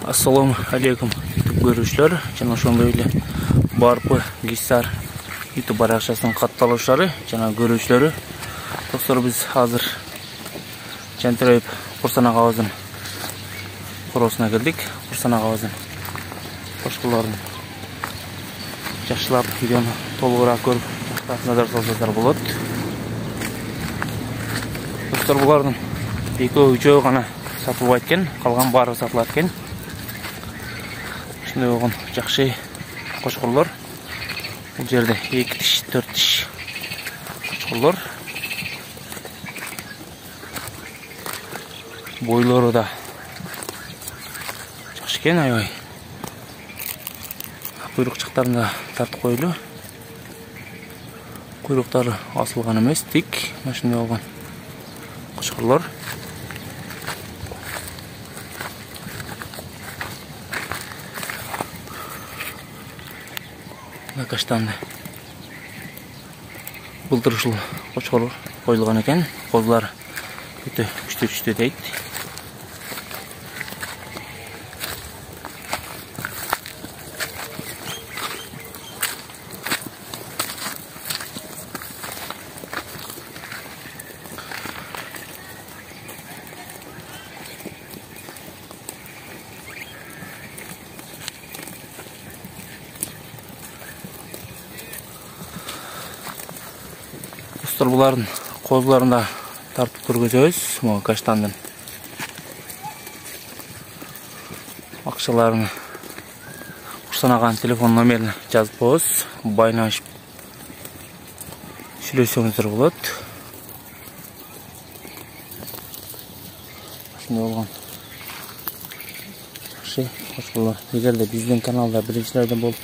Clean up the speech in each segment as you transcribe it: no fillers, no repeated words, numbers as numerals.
Assalamu alaikum görüşler. Жана ошондой эле барпы Гисар YouTube баракчасынын катталуучулары жана көрүүчүлөрү. Достор, биз азыр Жантероев Курсан агабыздын короосуна келдик. Курсан агабыздын кошкуларын жакшылап видеону толугураак көрүп назар салсаңыздар болот. Достор, булардын экөө-үчөө гана сатылбайт экен, калган баары сатылат экен. Ушундай болгон жакшы кошкурлар. Бул жерде 2 тиш, 4 тиш кошкурлар. Бойлору да жакшы экен, аябай. Куйрукчуктарын да тартып коюлу. Куйруктары асылган эмес, тик. Ушундай болгон кошкурлар. Каштанды былтыр ушул кошкор коюлган экен. Козулар өтө күчтүү дейт. Булардын козуларын да тартып көргөзөбүз. Могу каштандын акчаларын Курсан аганын телефон номерин жазып коебуз. Байланышып сүйлөшсөңүздөр болот. Ушундай болгон жакшы кошкурлар. Эгерде биздин каналда биринчилерден болуп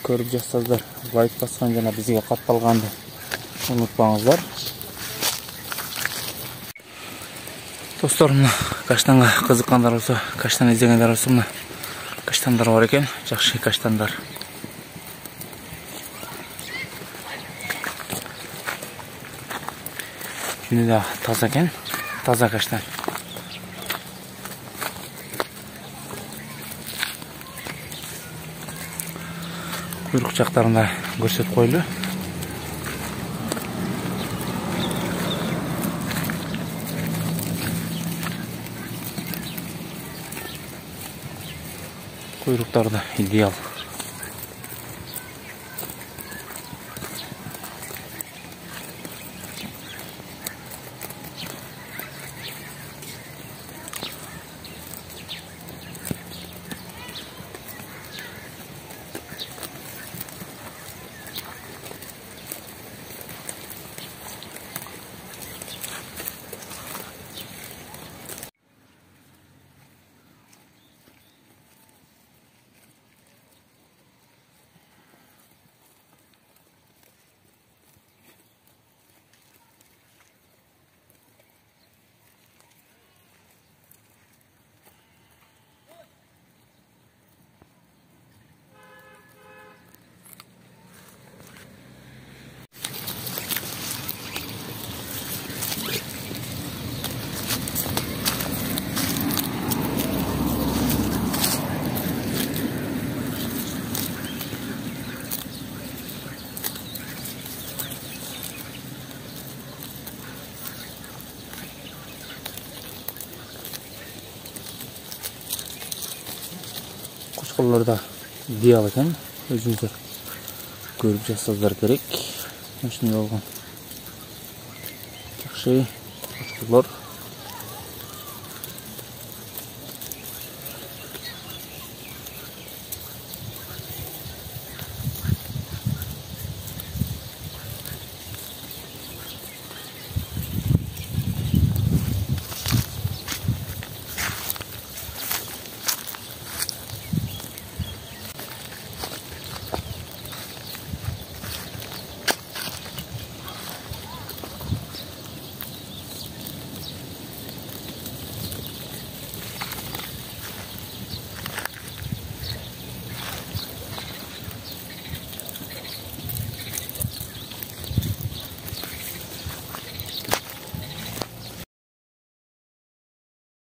көрүп жатсаңыздар, лайк баскан жана бизге катталганды унутпаңыздар. Достор, каштанга кызыккандар болсо, каштан издегендер болсо, мына каштандар бар экен, жакшы каштандар. Жүнү да таза экен, таза каштан. Куйрук жактарын да көрсөтүп койлу. Kuyruqlar da ideal. Kuşkullar da ideal ekan, özünüzler görüp жатсаңыздар керек. Ушундай болгон жакшы кuşkullar.